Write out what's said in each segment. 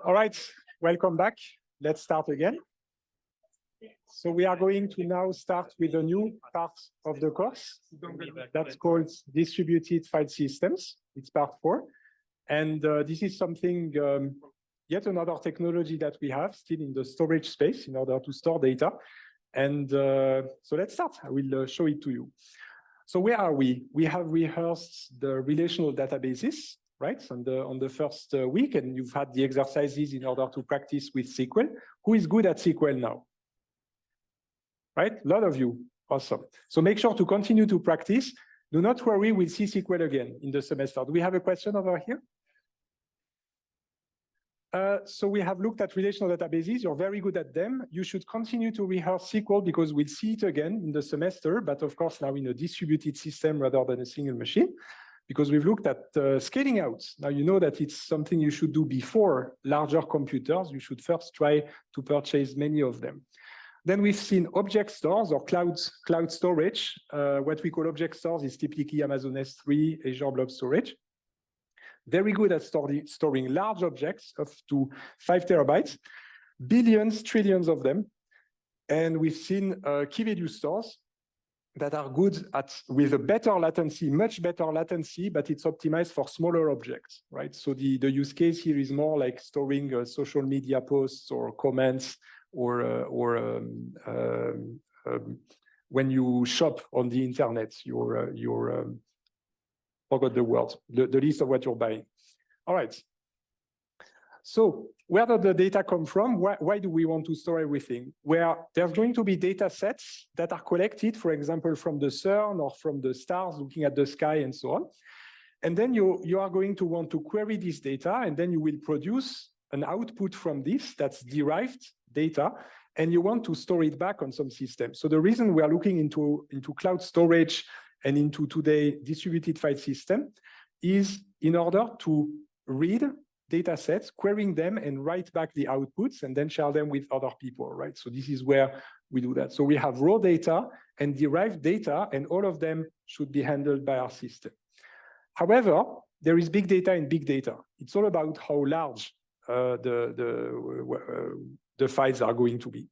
All right, welcome back. Let's start again. So we are going to now start with a new part of the course that's called distributed file systems. It's part 4. And this is something, yet another technology that we have still in the storage space in order to store data. And so let's start. I will show it to you. So where are we? We have rehearsed the relational databases, right, on the first week, and you've had the exercises in order to practice with SQL. Who is good at SQL now? Right, a lot of you, awesome. So make sure to continue to practice. Do not worry, we'll see SQL again in the semester. Do we have a question over here? So we have looked at relational databases. You're very good at them. You should continue to rehearse SQL because we'll see it again in the semester, but of course now in a distributed system rather than a single machine, because we've looked at scaling out. Now you know that it's something you should do before larger computers. You should first try to purchase many of them. Then we've seen object stores or cloud storage. What we call object stores is typically Amazon S3, Azure Blob Storage. Very good at storing large objects up to 5 terabytes, billions, trillions of them. And we've seen key value stores that are good at with a better latency, much better latency, but it's optimized for smaller objects, right? So the use case here is more like storing social media posts or comments, or when you shop on the internet, forgot the word, the list of what you're buying. All right. So where does the data come from? Why do we want to store everything? Where there's going to be data sets that are collected, for example, from the CERN or from the stars, looking at the sky and so on. And then you are going to want to query this data, and then you will produce an output from this that's derived data, and you want to store it back on some system. So the reason we are looking into cloud storage and into today distributed file system is in order to read data sets, querying them and write back the outputs and then share them with other people, right? So this is where we do that. So we have raw data and derived data, and all of them should be handled by our system. However, there is big data and big data. It's all about how large the files are going to be.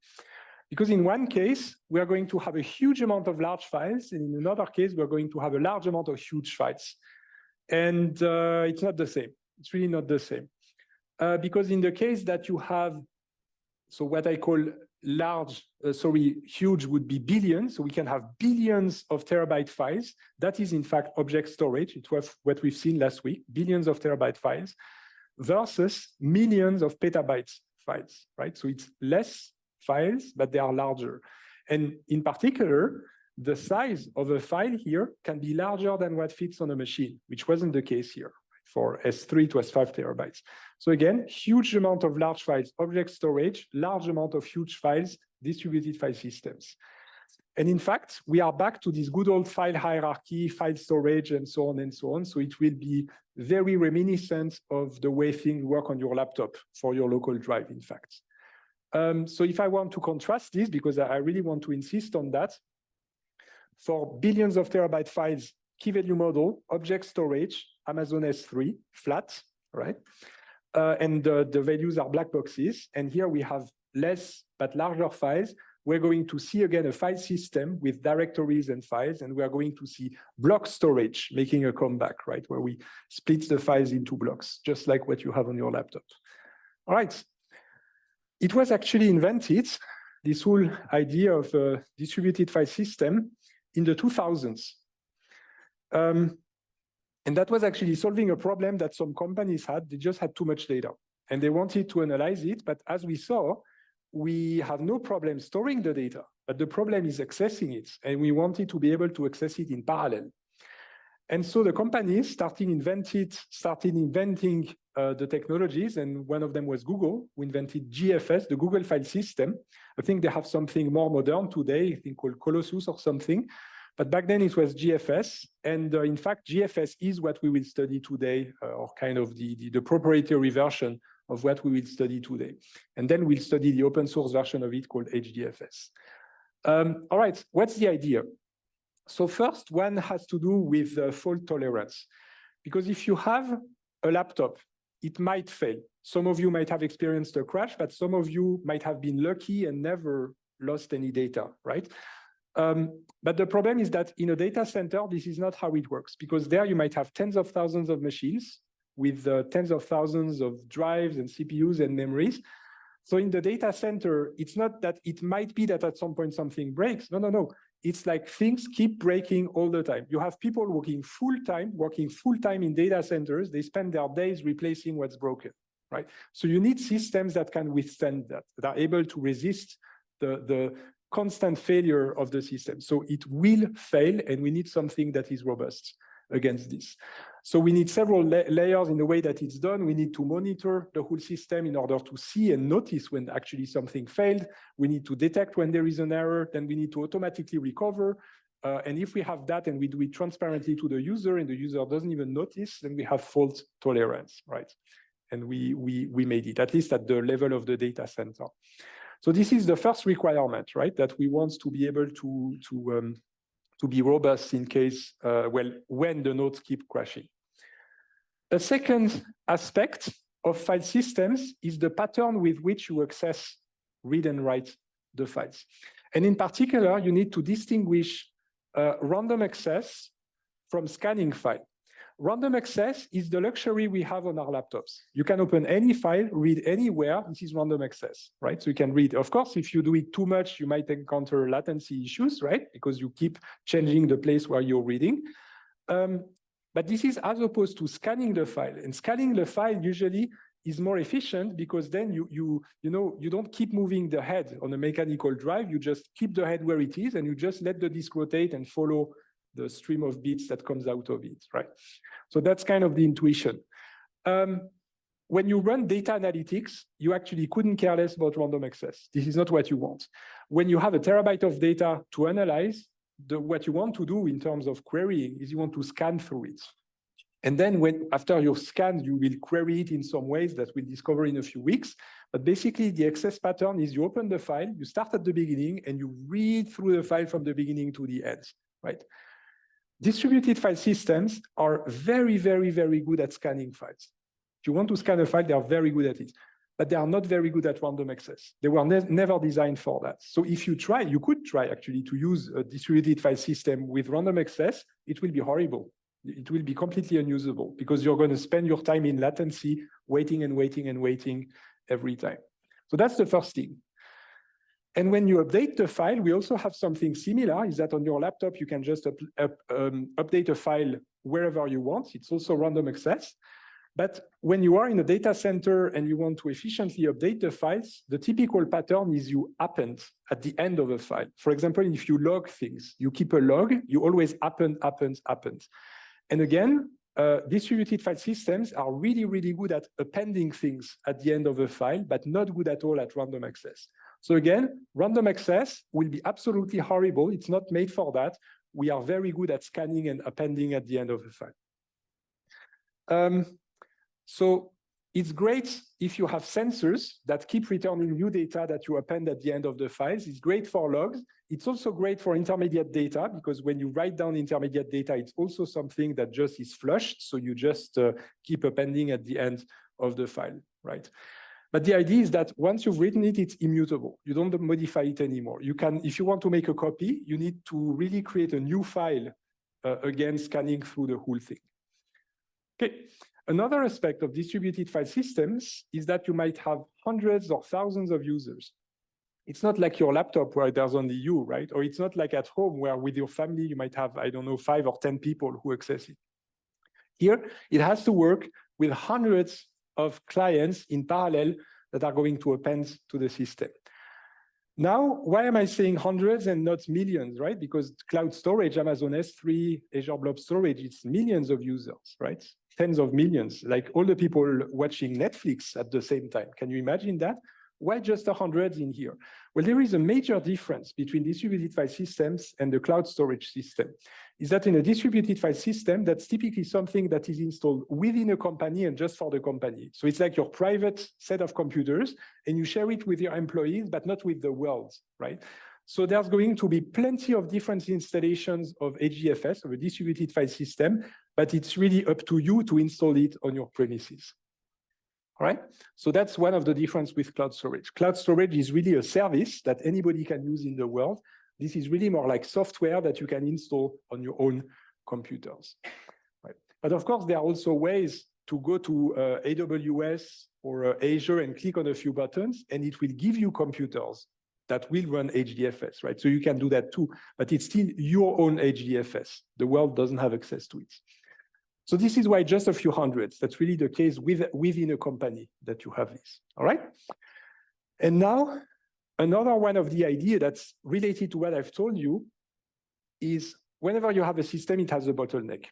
Because in one case, we are going to have a huge amount of large files, and in another case, we're going to have a large amount of huge files. And it's not the same. It's really not the same. Because in the case that you have, so what I call huge would be billions. So we can have billions of terabyte files. That is, in fact, object storage. It was what we've seen last week, billions of terabyte files versus millions of petabytes files, right? So it's less files, but they are larger. And in particular, the size of a file here can be larger than what fits on a machine, which wasn't the case here. For S3, it was 5 terabytes. So again, huge amount of large files, object storage, large amount of huge files, distributed file systems. And in fact, we are back to this good old file hierarchy, file storage, and so on and so on. So it will be very reminiscent of the way things work on your laptop for your local drive, in fact. So if I want to contrast this, because I really want to insist on that, for billions of terabyte files, key value model, object storage, Amazon S3, flat, right? And the values are black boxes. And here we have less but larger files. We're going to see again a file system with directories and files, and we are going to see block storage making a comeback, right? Where we split the files into blocks, just like what you have on your laptop. All right. It was actually invented, this whole idea of a distributed file system, in the 2000s. And that was actually solving a problem that some companies had. They just had too much data and they wanted to analyze it. But as we saw, we have no problem storing the data, but the problem is accessing it. And we wanted to be able to access it in parallel. And so the companies started inventing the technologies, and one of them was Google, who invented GFS, the Google File System. I think they have something more modern today, I think called Colossus or something. But back then it was GFS. And in fact, GFS is what we will study today, or kind of the proprietary version of what we will study today. And then we'll study the open source version of it called HDFS. All right, what's the idea? So first, one has to do with fault tolerance. Because if you have a laptop, it might fail. Some of you might have experienced a crash, but some of you might have been lucky and never lost any data, right? But the problem is that in a data center, this is not how it works, because there you might have tens of thousands of machines with tens of thousands of drives and CPUs and memories. So in the data center, it's not that it might be that at some point something breaks. No, no, no. It's like things keep breaking all the time. You have people working full-time in data centers. They spend their days replacing what's broken, right? So you need systems that can withstand that are able to resist the constant failure of the system. So it will fail, and we need something that is robust against this. So we need several layers in the way that it's done. We need to monitor the whole system in order to see and notice when actually something failed. We need to detect when there is an error, then we need to automatically recover. And if we have that and we do it transparently to the user and the user doesn't even notice, then we have fault tolerance, right? And we made it, at least at the level of the data center. So this is the first requirement, right? That we want to be able to be robust in case, when the nodes keep crashing. A second aspect of file systems is the pattern with which you access, read and write the files. And in particular, you need to distinguish random access from scanning file. Random access is the luxury we have on our laptops. You can open any file, read anywhere. This is random access, right? So you can read. Of course, if you do it too much, you might encounter latency issues, right? Because you keep changing the place where you're reading. But this is as opposed to scanning the file. And scanning the file usually is more efficient because then you don't keep moving the head on a mechanical drive. You just keep the head where it is, and you just let the disk rotate and follow the stream of bits that comes out of it, right? So that's kind of the intuition. When you run data analytics, you actually couldn't care less about random access. This is not what you want. When you have a terabyte of data to analyze, what you want to do in terms of querying is you want to scan through it. And then after you've scanned, you will query it in some ways that we'll discover in a few weeks. But basically, the access pattern is you open the file, you start at the beginning, and you read through the file from the beginning to the end, right? Distributed file systems are very, very, very good at scanning files. If you want to scan a file, they are very good at it, but they are not very good at random access. They were never designed for that. So if you try, you could try actually to use a distributed file system with random access, it will be horrible. It will be completely unusable because you're going to spend your time in latency, waiting and waiting and waiting every time. So that's the first thing. And when you update the file, we also have something similar, is that on your laptop, you can just update a file wherever you want. It's also random access. But when you are in a data center and you want to efficiently update the files, the typical pattern is you append at the end of a file. For example, if you log things, you keep a log, you always append. And again, distributed file systems are really, really good at appending things at the end of a file, but not good at all at random access. So again, random access will be absolutely horrible. It's not made for that. We are very good at scanning and appending at the end of a file. So it's great if you have sensors that keep returning new data that you append at the end of the files. It's great for logs. It's also great for intermediate data because when you write down intermediate data, it's also something that just is flushed. So you just keep appending at the end of the file, right? But the idea is that once you've written it, it's immutable. You don't modify it anymore. You can, if you want to make a copy, you need to really create a new file, again, scanning through the whole thing. Okay. Another aspect of distributed file systems is that you might have hundreds or thousands of users. It's not like your laptop where there's only you, right? Or it's not like at home where with your family, you might have, I don't know, 5 or 10 people who access it. Here, it has to work with hundreds of clients in parallel that are going to append to the system. Now, why am I saying hundreds and not millions, right? Because cloud storage, Amazon S3, Azure Blob Storage, it's millions of users, right? Tens of millions, like all the people watching Netflix at the same time. Can you imagine that? Why just 100 in here? Well, there is a major difference between distributed file systems and the cloud storage system. Is that in a distributed file system, that's typically something that is installed within a company and just for the company. So it's like your private set of computers and you share it with your employees, but not with the world, right? So there's going to be plenty of different installations of HDFS, of a distributed file system, but it's really up to you to install it on your premises. All right, so that's one of the differences with cloud storage. Cloud storage is really a service that anybody can use in the world. This is really more like software that you can install on your own computers. Right. But of course, there are also ways to go to AWS or Azure and click on a few buttons, and it will give you computers that will run HDFS, right? So you can do that too, but it's still your own HDFS. The world doesn't have access to it. So this is why just a few hundreds. That's really the case within a company that you have this, all right? And now, another one of the ideas that's related to what I've told you is whenever you have a system, it has a bottleneck.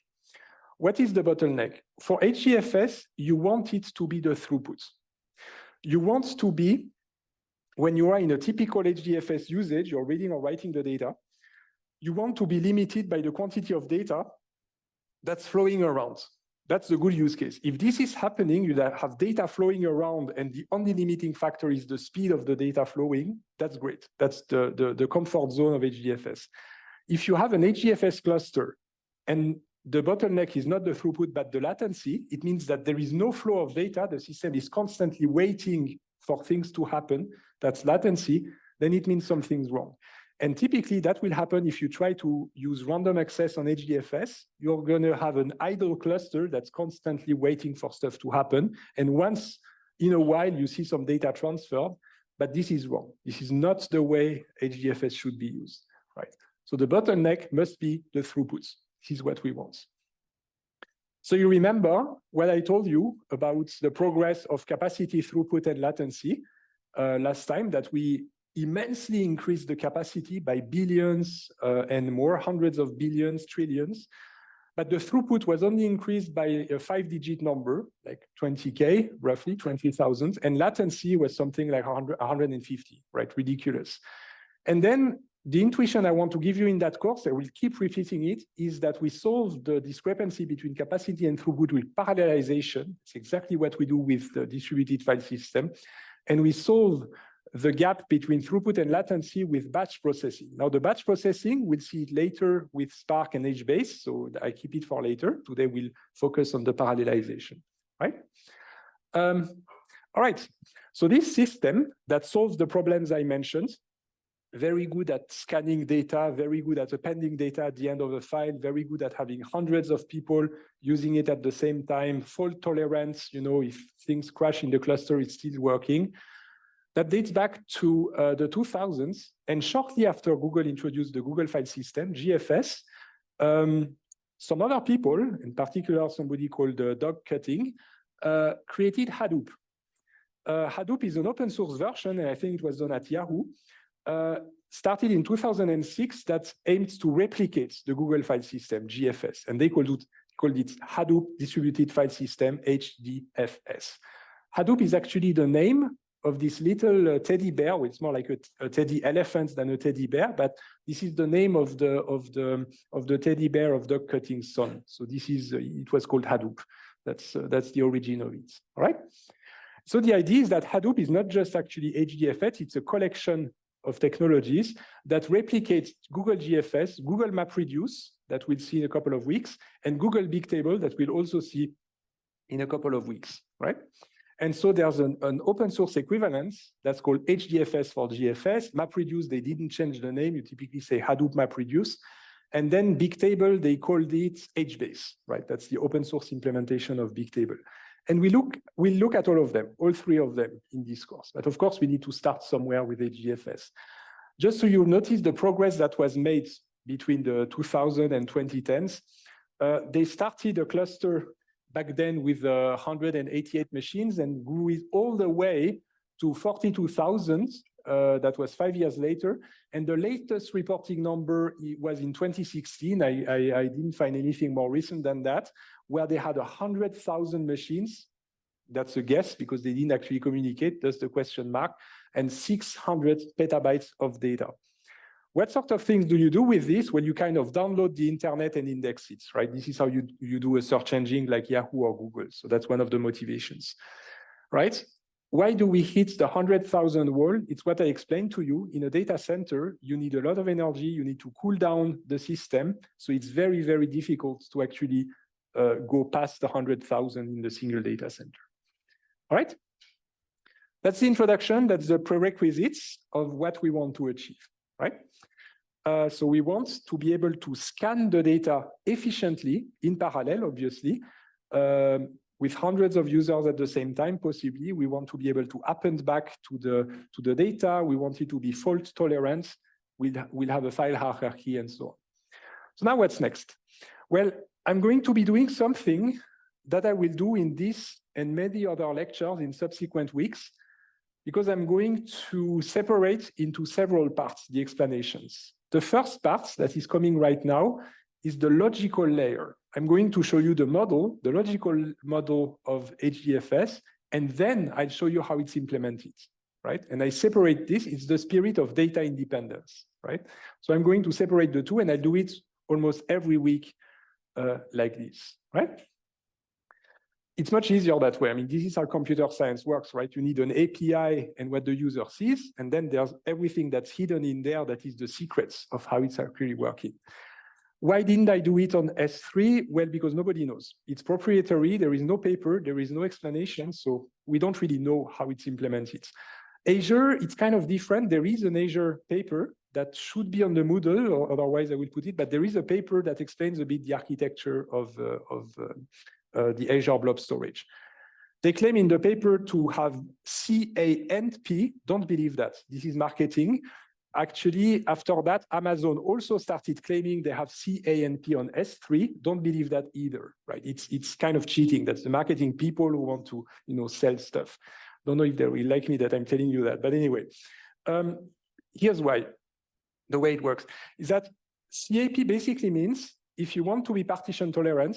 What is the bottleneck? For HDFS, you want it to be the throughput. You want to be, when you are in a typical HDFS usage, you're reading or writing the data, you want to be limited by the quantity of data that's flowing around. That's the good use case. If this is happening, you have data flowing around and the only limiting factor is the speed of the data flowing, that's great. That's the comfort zone of HDFS. If you have an HDFS cluster and the bottleneck is not the throughput, but the latency, it means that there is no flow of data. The system is constantly waiting for things to happen. That's latency. Then it means something's wrong. And typically that will happen if you try to use random access on HDFS. You're going to have an idle cluster that's constantly waiting for stuff to happen. And once in a while, you see some data transferred, but this is wrong. This is not the way HDFS should be used, right? So the bottleneck must be the throughput. This is what we want. So you remember what I told you about the progress of capacity, throughput, and latency last time, that we immensely increased the capacity by billions and more, hundreds of billions, trillions. But the throughput was only increased by a 5-digit number, like 20K, roughly 20,000. And latency was something like 150, right? Ridiculous. And then the intuition I want to give you in that course, I will keep repeating it, is that we solve the discrepancy between capacity and throughput with parallelization. It's exactly what we do with the distributed file system. And we solve the gap between throughput and latency with batch processing. Now, the batch processing, we'll see it later with Spark and HBase, so I keep it for later. Today, we'll focus on the parallelization, right? All right, so this system that solves the problems I mentioned, very good at scanning data, very good at appending data at the end of a file, very good at having hundreds of people using it at the same time, fault tolerance, you know, if things crash in the cluster, it's still working. That dates back to the 2000s, and shortly after Google introduced the Google File System, GFS, some other people, in particular somebody called Doug Cutting, created Hadoop. Hadoop is an open source version, and I think it was done at Yahoo, started in 2006, that aimed to replicate the Google File System, GFS, and they called it Hadoop Distributed File System, HDFS. Hadoop is actually the name of this little teddy bear. It's more like a teddy elephant than a teddy bear, but this is the name of the teddy bear of Doug Cutting's son. So this is it was called Hadoop. That's the origin of it. All right. So the idea is that Hadoop is not just actually HDFS; it's a collection of technologies that replicate Google GFS, Google MapReduce that we'll see in a couple of weeks, and Google Bigtable that we'll also see in a couple of weeks. Right. And so there's an open source equivalence that's called HDFS for GFS. MapReduce, they didn't change the name. You typically say Hadoop MapReduce. And then Bigtable, they called it HBase, right? That's the open source implementation of Bigtable. And we'll look at all of them, all three of them in this course. But of course, we need to start somewhere with HDFS. Just so you notice the progress that was made between the 2000 and 2010s, they started a cluster back then with 188 machines and grew it all the way to 42,000. That was 5 years later. And the latest reporting number was in 2016. I didn't find anything more recent than that, where they had 100,000 machines. That's a guess because they didn't actually communicate, that's the question mark, and 600 petabytes of data. What sort of things do you do with this? Well, you kind of download the internet and index it, right? This is how you do a search engine like Yahoo or Google. So that's one of the motivations, right? Why do we hit the 100,000 wall? It's what I explained to you. In a data center, you need a lot of energy. You need to cool down the system. So it's very, very difficult to actually go past 100,000 in the single data center. All right? That's the introduction. That's the prerequisites of what we want to achieve, right? So we want to be able to scan the data efficiently in parallel, obviously, with hundreds of users at the same time, possibly. We want to be able to append back to the data. We want it to be fault tolerant. We'll have a file hierarchy and so on. So now what's next? Well, I'm going to be doing something that I will do in this and many other lectures in subsequent weeks, because I'm going to separate into several parts the explanations. The first part that is coming right now is the logical layer. I'm going to show you the model, the logical model of HDFS, and then I'll show you how it's implemented, right? And I separate this, it's the spirit of data independence, right? So I'm going to separate the two, and I do it almost every week like this, right? It's much easier that way. I mean, this is how computer science works, right? You need an API and what the user sees, and then there's everything that's hidden in there that is the secrets of how it's actually working. Why didn't I do it on S3? Well, because nobody knows. It's proprietary, there is no paper, there is no explanation, so we don't really know how it's implemented. Azure, it's kind of different. There is an Azure paper that should be on the Moodle, or otherwise I will put it, but there is a paper that explains a bit the architecture of the Azure Blob Storage. They claim in the paper to have C, A, and P. Don't believe that. This is marketing. Actually, after that, Amazon also started claiming they have C, A, and P on S3. Don't believe that either, right? It's kind of cheating. That's the marketing people who want to, sell stuff. Don't know if they will like me that I'm telling you that, but anyway. Here's why. The way it works is that CAP basically means if you want to be partition tolerant,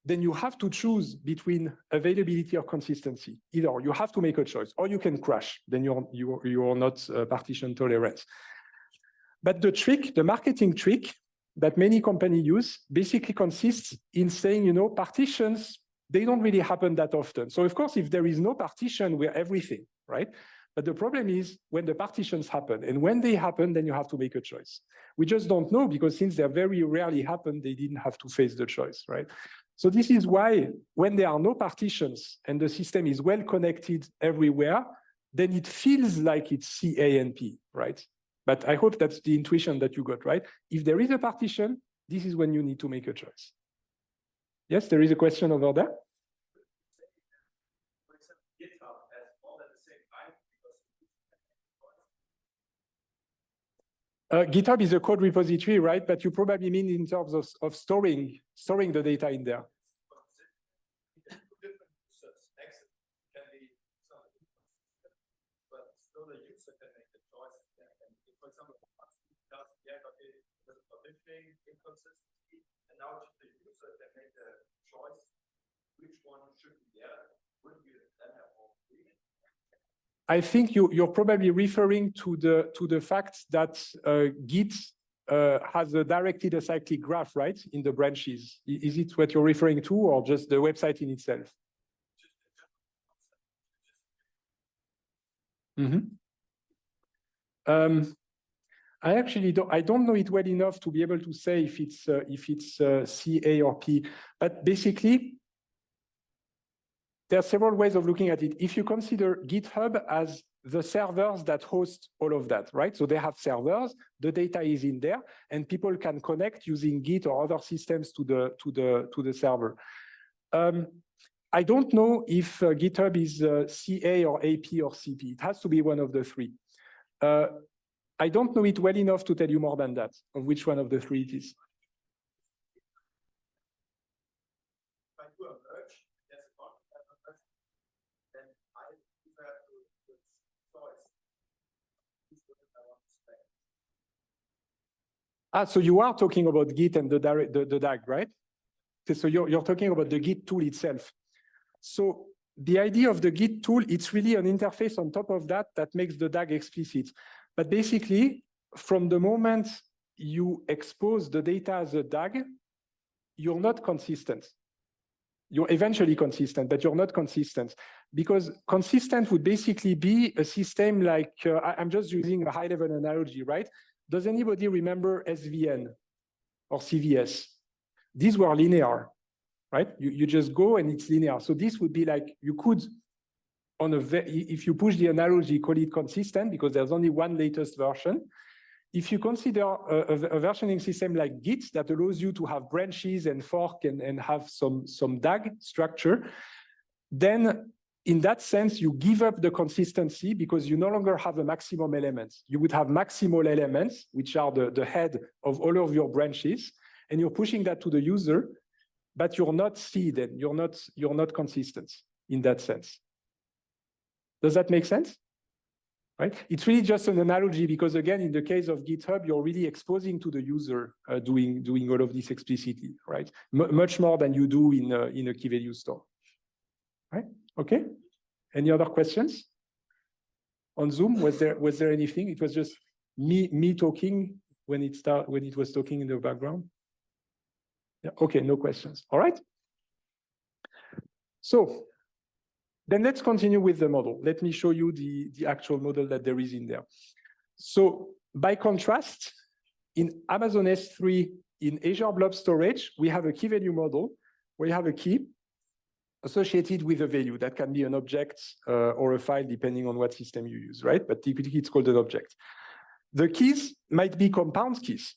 then you have to choose between availability or consistency. Either you have to make a choice, or you can crash. Then you're not partition tolerant. But the trick, the marketing trick that many companies use, basically consists in saying, partitions, they don't really happen that often. So of course, if there is no partition, we're everything, right? But the problem is when the partitions happen, and when they happen, then you have to make a choice. We just don't know, because since they very rarely happen, they didn't have to face the choice, right? So this is why when there are no partitions and the system is well connected everywhere, then it feels like it's C, A, and P, right? But I hope that's the intuition that you got, right? If there is a partition, this is when you need to make a choice. Yes, there is a question over there. GitHub is a code repository, right? But you probably mean in terms of storing the data in there. And now the user can make a choice which one should be there. Wouldn't you then have all three? I think you're probably referring to the fact that Git has a directed acyclic graph, right, in the branches. Is it what you're referring to, or just the website in itself? I actually don't know it well enough to be able to say if it's C, A, or P. But basically, there are several ways of looking at it. If you consider GitHub as the servers that host all of that, right? So they have servers, the data is in there, and people can connect using Git or other systems to the server. I don't know if GitHub is CA or AP or CP. It has to be one of the three. I don't know it well enough to tell you more than that, of which one of the three it is. So you are talking about Git and the DAG, right? So you're talking about the Git tool itself. So the idea of the Git tool, it's really an interface on top of that makes the DAG explicit. But basically, from the moment you expose the data as a DAG, you're not consistent. You're eventually consistent, but you're not consistent. Because consistent would basically be a system like, I'm just using a high-level analogy, right? Does anybody remember SVN or CVS? These were linear. right? You just go and it's linear. So this would be like, you could, if you push the analogy, call it consistent because there's only one latest version. If you consider a versioning system like Git that allows you to have branches and fork and have some DAG structure, then in that sense, you give up the consistency because you no longer have a maximum element. You would have maximal elements, which are the head of all of your branches, and you're pushing that to the user, but you're not seeded, you're not consistent in that sense. Does that make sense? Right? It's really just an analogy because again, in the case of GitHub, you're really exposing to the user doing all of this explicitly, right? Much more than you do in a key value store. Right? Okay. Any other questions? On Zoom, was there anything? It was just me talking when it was talking in the background. Yeah. Okay, no questions. All right. So then let's continue with the model. Let me show you the actual model that there is in there. So by contrast, in Amazon S3, in Azure Blob Storage, we have a key value model where you have a key associated with a value that can be an object or a file, depending on what system you use, right? But typically it's called an object. The keys might be compound keys.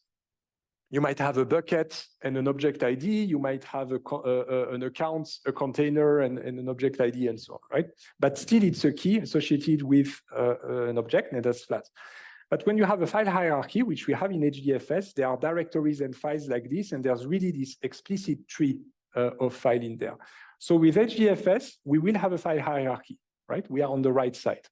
You might have a bucket and an object ID. You might have an account, a container, and an object ID, and so on, right? But still, it's a key associated with an object, and that's flat. But when you have a file hierarchy, which we have in HDFS, there are directories and files like this, and there's really this explicit tree of file in there. So with HDFS, we will have a file hierarchy, right? We are on the right side.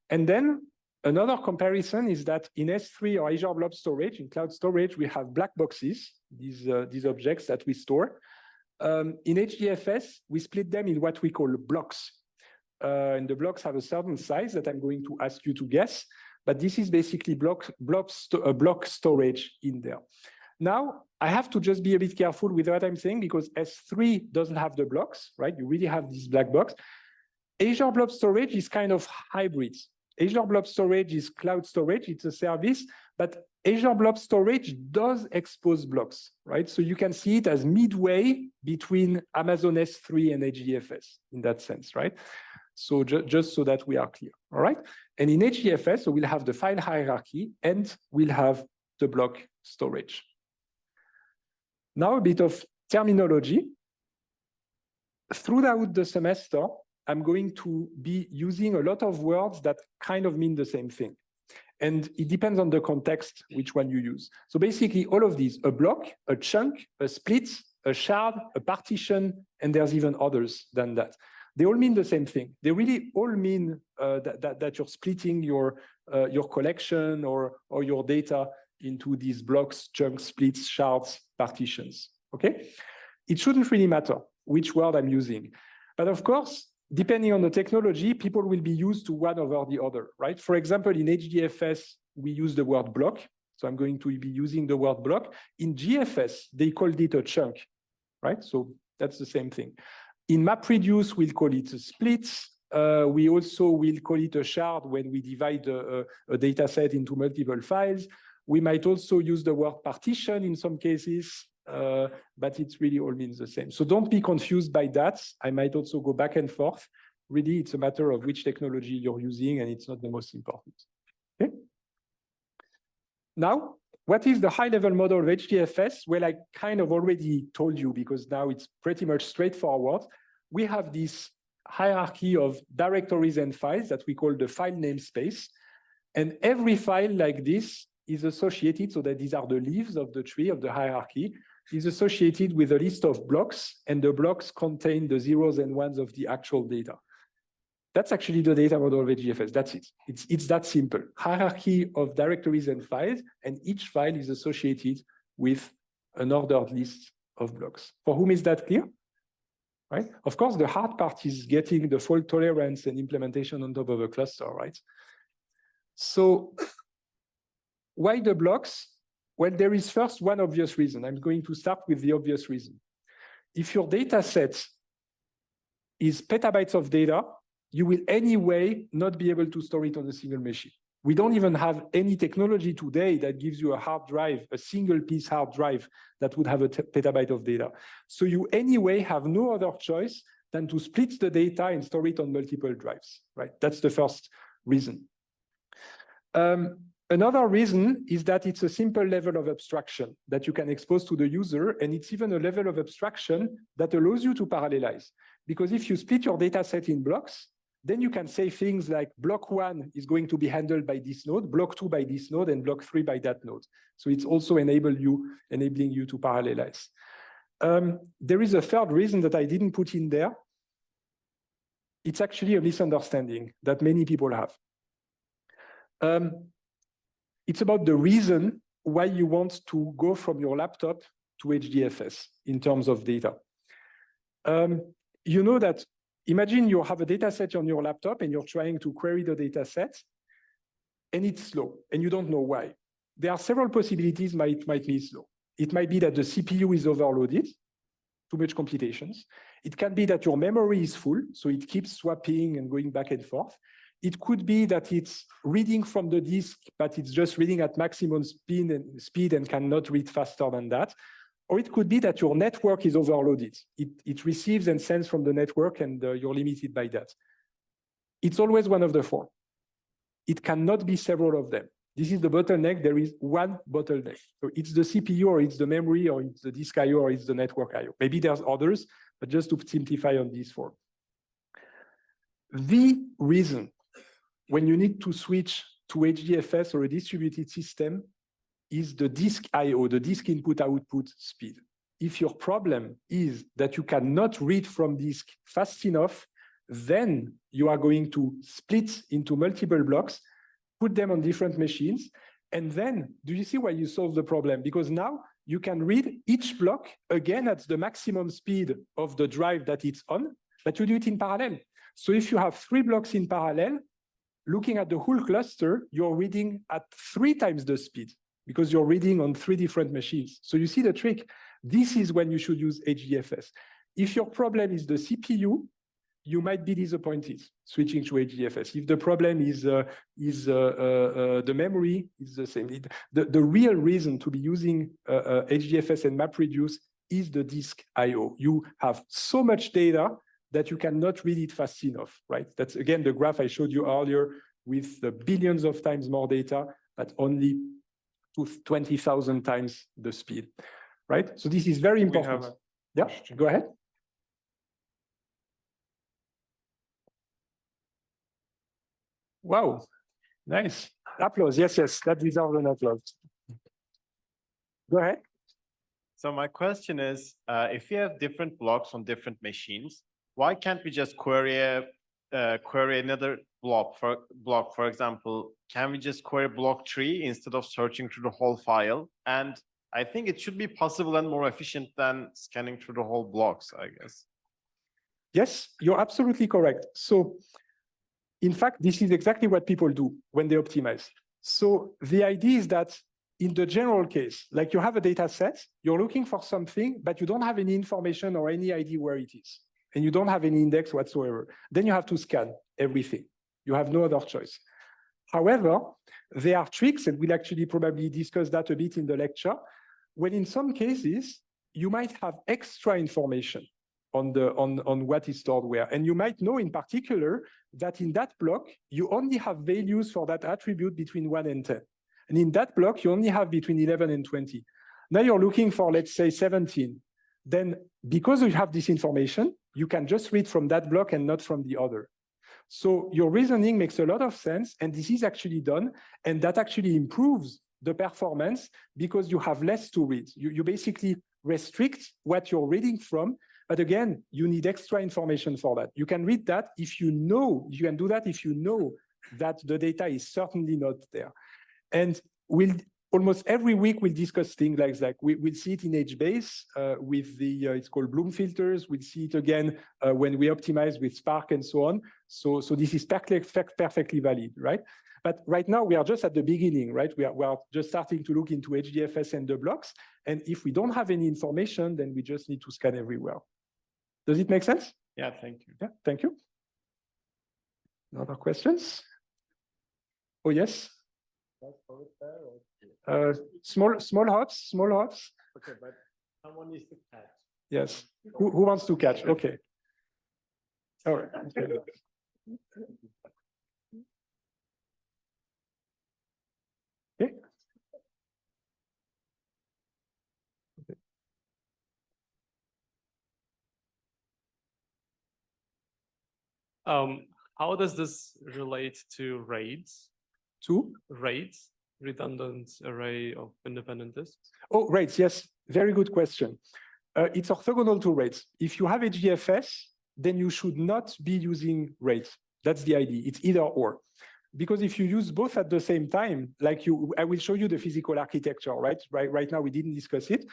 And then another comparison is that in S3 or Azure Blob Storage, in cloud storage, we have black boxes, these objects that we store. In HDFS, we split them in what we call blocks. And the blocks have a certain size that I'm going to ask you to guess, but this is basically block storage in there. Now, I have to just be a bit careful with what I'm saying because S3 doesn't have the blocks, right? You really have this black box. Azure Blob Storage is kind of hybrid. Azure Blob Storage is cloud storage, it's a service, but Azure Blob Storage does expose blocks, right? So you can see it as midway between Amazon S3 and HDFS in that sense, right? So just so that we are clear, all right? And in HDFS, so we'll have the file hierarchy and we'll have the block storage. Now a bit of terminology. Throughout the semester, I'm going to be using a lot of words that kind of mean the same thing. And it depends on the context, which one you use. So basically all of these, a block, a chunk, a split, a shard, a partition, and there's even others than that. They all mean the same thing. They really all mean that you're splitting your collection or your data into these blocks, chunks, splits, shards, partitions, okay? It shouldn't really matter which word I'm using. But of course, depending on the technology, people will be used to one over the other, right? For example, in HDFS, we use the word block. So I'm going to be using the word block. In GFS, they called it a chunk, right? So that's the same thing. In MapReduce, we'll call it a split. We also will call it a shard when we divide a data set into multiple files. We might also use the word partition in some cases, but it really all means the same. So don't be confused by that. I might also go back and forth. Really, it's a matter of which technology you're using, and it's not the most important. Okay? Now, what is the high-level model of HDFS? Well, I kind of already told you because now it's pretty much straightforward. We have this hierarchy of directories and files that we call the file namespace. And every file like this is associated, so that these are the leaves of the tree of the hierarchy, is associated with a list of blocks, and the blocks contain the zeros and ones of the actual data. That's actually the data model of HDFS. That's it. It's that simple. Hierarchy of directories and files, and each file is associated with an ordered list of blocks. For whom is that clear? Right? Of course, the hard part is getting the fault tolerance and implementation on top of a cluster, right? So why the blocks? Well, there is first one obvious reason. I'm going to start with the obvious reason. If your data set is petabytes of data, you will anyway not be able to store it on a single machine, We don't even have any technology today that gives you a hard drive, a single piece hard drive that would have a petabyte of data. So you anyway have no other choice than to split the data and store it on multiple drives, right? That's the first reason. Another reason is that it's a simple level of abstraction that you can expose to the user, and it's even a level of abstraction that allows you to parallelize. Because if you split your data set in blocks, then you can say things like block 1 is going to be handled by this node, block 2 by this node, and block 3 by that node. So it's also enabling you to parallelize. There is a third reason that I didn't put in there. It's actually a misunderstanding that many people have. It's about the reason why you want to go from your laptop to HDFS in terms of data. You know that, imagine you have a data set on your laptop and you're trying to query the data set, and it's slow, and you don't know why. There are several possibilities why it might be slow. It might be that the CPU is overloaded, too much computations. It can be that your memory is full, so it keeps swapping and going back and forth. It could be that it's reading from the disk, but it's just reading at maximum speed and cannot read faster than that. Or it could be that your network is overloaded. It receives and sends from the network, and you're limited by that. It's always one of the four. It cannot be several of them. This is the bottleneck. There is one bottleneck. So it's the CPU, or it's the memory, or it's the disk I/O, or it's the network I/O. Maybe there's others, but just to simplify on these four. The reason when you need to switch to HDFS or a distributed system is the disk I/O, the disk input-output speed. If your problem is that you cannot read from disk fast enough, then you are going to split into multiple blocks, put them on different machines, and then, do you see why you solve the problem? Because now you can read each block again at the maximum speed of the drive that it's on, but you do it in parallel. So if you have 3 blocks in parallel, looking at the whole cluster, you're reading at 3 times the speed, because you're reading on 3 different machines. So you see the trick. This is when you should use HDFS. If your problem is the CPU, you might be disappointed switching to HDFS. If the problem is the memory, it's the same. The real reason to be using HDFS and MapReduce is the disk I/O. You have so much data that you cannot read it fast enough, right? That's, again, the graph I showed you earlier with the billions of times more data, but only 20,000 times the speed, right? So this is very important. Yeah, go ahead. Wow, nice. Applause, yes, that deserves an applause. Go ahead. So my question is, if you have different blocks on different machines, why can't we just query another block? For example, can we just query block 3 instead of searching through the whole file? And I think it should be possible and more efficient than scanning through the whole blocks, I guess. Yes, you're absolutely correct. So in fact, this is exactly what people do when they optimize. So the idea is that in the general case, like you have a data set, you're looking for something, but you don't have any information or any idea where it is, and you don't have any index whatsoever. Then you have to scan everything. You have no other choice. However, there are tricks, and we'll actually probably discuss that a bit in the lecture, when in some cases, you might have extra information on what is stored where. And you might know in particular that in that block, you only have values for that attribute between 1 and 10. And in that block, you only have between 11 and 20. Now you're looking for, let's say, 17. Then because you have this information, you can just read from that block and not from the other. So your reasoning makes a lot of sense, and this is actually done, and that actually improves the performance because you have less to read. You basically restrict what you're reading from, but again, you need extra information for that. You can read that if you know, you can do that if you know that the data is certainly not there. And almost every week we'll discuss things like that. We'll see it in HBase with the, it's called Bloom filters. We'll see it again when we optimize with Spark and so on. So this is perfectly valid, right? But right now we are just at the beginning, right? We are just starting to look into HDFS and the blocks. And if we don't have any information, then we just need to scan everywhere. Does it make sense? Yeah, thank you. Yeah, thank you. Other questions? Oh, yes. Small hops, small hops. Okay, but someone needs to catch. Yes. Who wants to catch? Okay. All right. Okay. How does this relate to RAIDs? Two. RAIDs, redundant array of independent disks? Oh, RAIDs, yes. Very good question. It's orthogonal to RAIDs. If you have HDFS, then you should not be using RAIDs. That's the idea. It's either or. Because if you use both at the same time, I will show you the physical architecture, right? Right now, we didn't discuss it.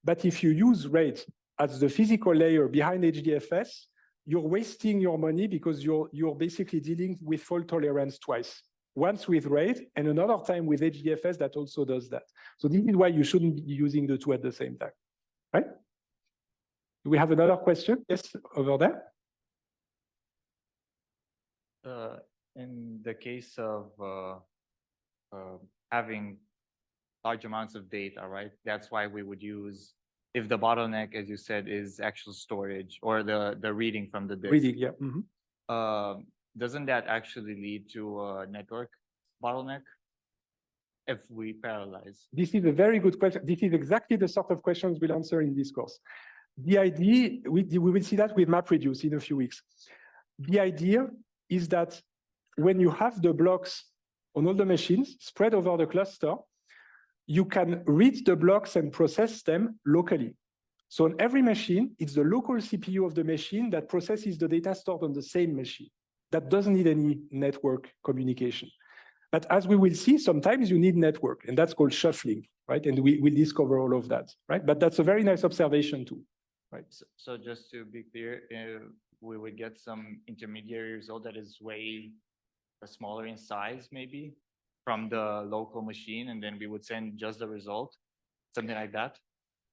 But if you use RAIDs as the physical layer behind HDFS, you're wasting your money because you're basically dealing with fault tolerance twice. Once with RAID and another time with HDFS that also does that. So this is why you shouldn't be using the two at the same time, right? Do we have another question? Yes, over there. In the case of having large amounts of data, right? That's why we would use, if the bottleneck, as you said, is actual storage or the reading from the disk. Reading, yeah. Mm-hmm. Doesn't that actually lead to a network bottleneck if we parallelize? This is a very good question. This is exactly the sort of questions we'll answer in this course. The idea, we will see that with MapReduce in a few weeks. The idea is that when you have the blocks on all the machines spread over the cluster, you can read the blocks and process them locally. So on every machine, it's the local CPU of the machine that processes the data stored on the same machine. That doesn't need any network communication. But as we will see, sometimes you need network, and that's called shuffling, right? And we'll discover all of that, right? But that's a very nice observation too, right? So just to be clear, we would get some intermediary result that is way smaller in size, maybe, from the local machine, and then we would send just the result, something like that?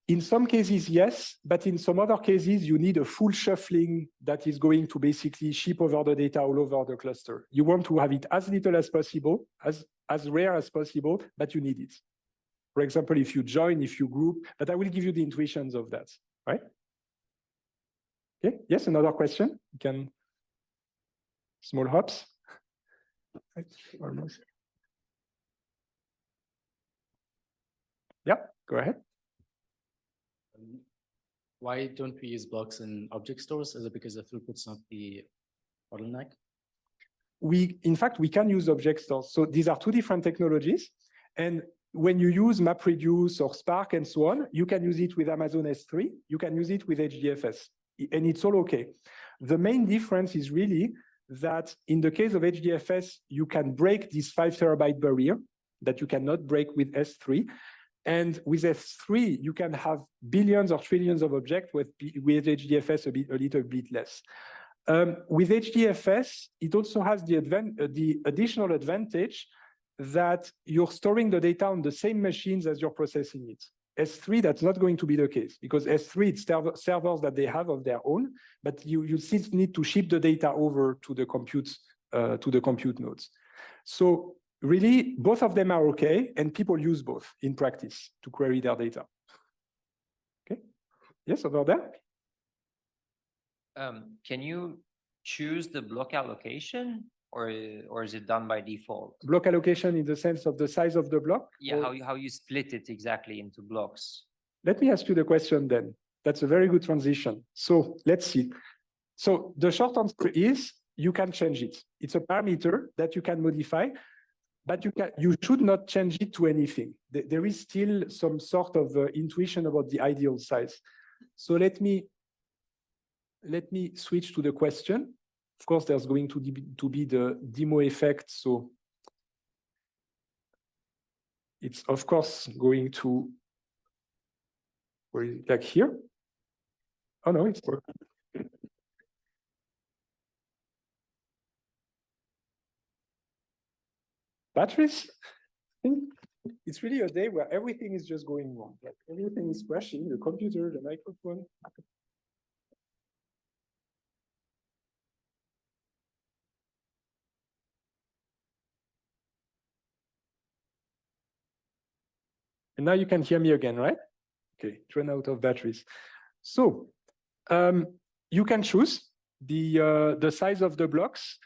In some cases, yes, but in some other cases, you need a full shuffling that is going to basically ship over the data all over the cluster. You want to have it as little as possible, as rare as possible, but you need it. For example, if you join, if you group, but I will give you the intuitions of that, right? Okay, yes, another question? You can, small hops. Right. Almost. Yeah, go ahead. Why don't we use blocks in object stores? Is it because the throughput's not the bottleneck? In fact, we can use object stores. So these are two different technologies. And when you use MapReduce or Spark and so on, you can use it with Amazon S3, you can use it with HDFS, and it's all okay. The main difference is really that in the case of HDFS, you can break this 5 terabyte barrier that you cannot break with S3. And with S3, you can have billions or trillions of objects with HDFS a little bit less. With HDFS, it also has the additional advantage that you're storing the data on the same machines as you're processing it. S3, that's not going to be the case because S3, it's servers that they have of their own, but you still need to ship the data over to the compute nodes. So really, both of them are okay, and people use both in practice to query their data. Okay, yes, over there. Can you choose the block allocation, or is it done by default? Block allocation in the sense of the size of the block? Yeah, how you split it exactly into blocks. Let me ask you the question then. That's a very good transition. So let's see. So the short answer is you can change it. It's a parameter that you can modify, but you should not change it to anything. There is still some sort of intuition about the ideal size. So let me switch to the question. Of course, there's going to be the demo effect. So it's of course going to, where is it, like here? Oh no, it's working. Batteries? I think it's really a day where everything is just going wrong. Like everything is crashing, the computer, the microphone. And now you can hear me again, right? Okay, it ran out of batteries. So you can choose the size of the blocks,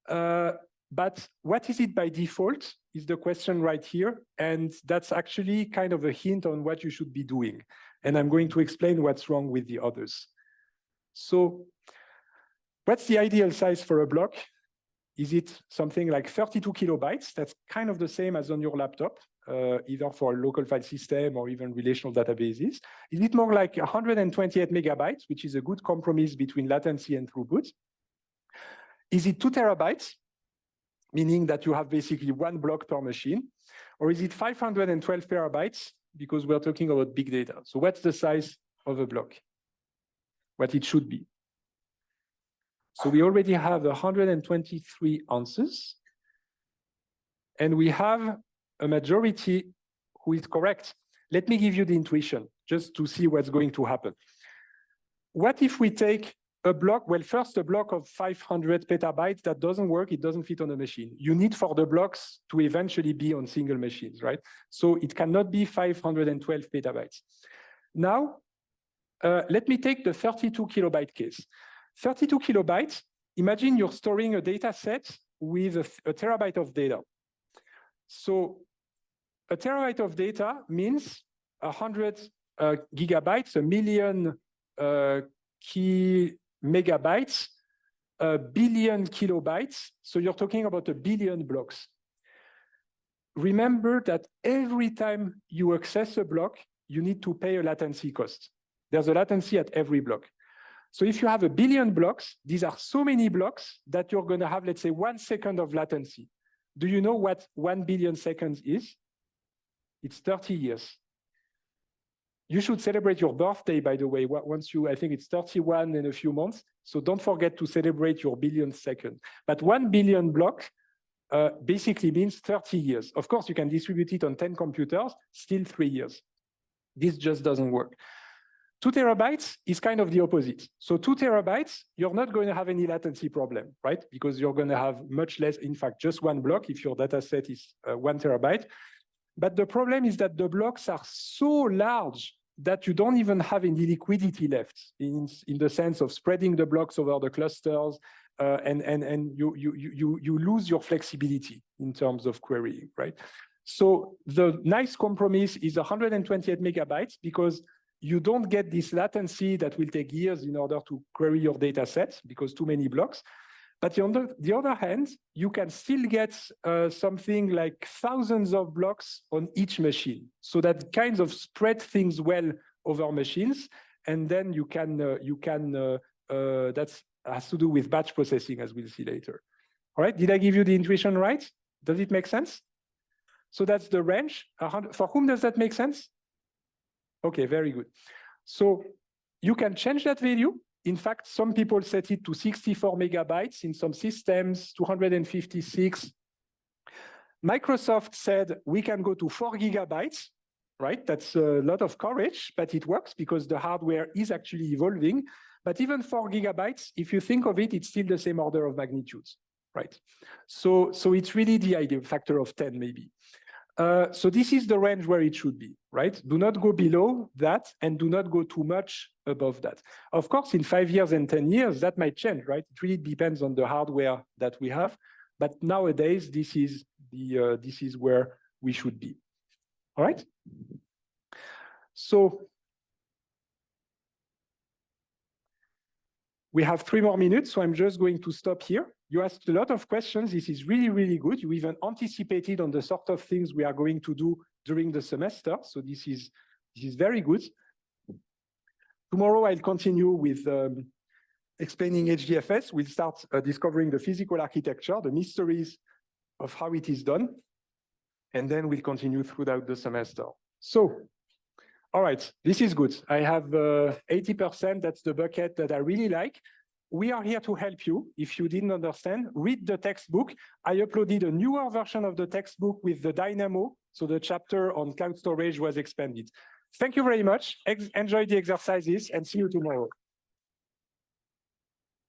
but what is it by default is the question right here. And that's actually kind of a hint on what you should be doing. And I'm going to explain what's wrong with the others. So what's the ideal size for a block? Is it something like 32 kilobytes? That's kind of the same as on your laptop, either for a local file system or even relational databases. Is it more like 128 megabytes, which is a good compromise between latency and throughput? Is it 2 terabytes, meaning that you have basically one block per machine? Or is it 512 terabytes, because we're talking about big data? So what's the size of a block? What it should be? So we already have 123 answers, and we have a majority who is correct. Let me give you the intuition, just to see what's going to happen. What if we take a block? Well, first, a block of 500 petabytes, that doesn't work, it doesn't fit on a machine. You need for the blocks to eventually be on single machines, right? So it cannot be 512 petabytes. Now, let me take the 32 kilobyte case. 32 kilobytes, imagine you're storing a data set with a terabyte of data. So a terabyte of data means 100 gigabytes, 1 million key megabytes, 1 billion kilobytes. So you're talking about 1 billion blocks. Remember that every time you access a block, you need to pay a latency cost. There's a latency at every block. So if you have 1 billion blocks, these are so many blocks that you're going to have, let's say, 1 second of latency. Do you know what 1 billion seconds is? It's 30 years. You should celebrate your birthday, by the way, once you, I think it's 31 in a few months. So don't forget to celebrate your billionth second. But 1 billion block basically means 30 years. Of course, you can distribute it on 10 computers, still 3 years. This just doesn't work. 2 terabytes is kind of the opposite. So 2 terabytes, you're not going to have any latency problem, right? Because you're going to have much less, in fact, just one block if your data set is 1 terabyte. But the problem is that the blocks are so large that you don't even have any liquidity left in the sense of spreading the blocks over the clusters, and you lose your flexibility in terms of querying, right? So the nice compromise is 128 megabytes because you don't get this latency that will take years in order to query your data set because too many blocks. But on the other hand, you can still get something like thousands of blocks on each machine. So that kind of spread things well over machines. And then that has to do with batch processing, as we'll see later. All right, did I give you the intuition right? Does it make sense? So that's the range. For whom does that make sense? Okay, very good. So you can change that value. In fact, some people set it to 64 megabytes in some systems, 256. Microsoft said we can go to 4 gigabytes, right? That's a lot of courage, but it works because the hardware is actually evolving. But even 4 gigabytes, if you think of it, it's still the same order of magnitudes, right? So it's really the ideal factor of 10 maybe. So this is the range where it should be, right? Do not go below that and do not go too much above that. Of course, in 5 years and 10 years, that might change, right? It really depends on the hardware that we have. But nowadays, this is where we should be. All right? So we have 3 more minutes, so I'm just going to stop here. You asked a lot of questions. This is really, really good. You even anticipated on the sort of things we are going to do during the semester. So this is very good. Tomorrow, I'll continue with explaining HDFS. We'll start discovering the physical architecture, the mysteries of how it is done. And then we'll continue throughout the semester. So, all right, this is good. I have 80%. That's the bucket that I really like. We are here to help you. If you didn't understand, read the textbook. I uploaded a newer version of the textbook with the Dynamo. So the chapter on cloud storage was expanded. Thank you very much. Enjoy the exercises and see you tomorrow.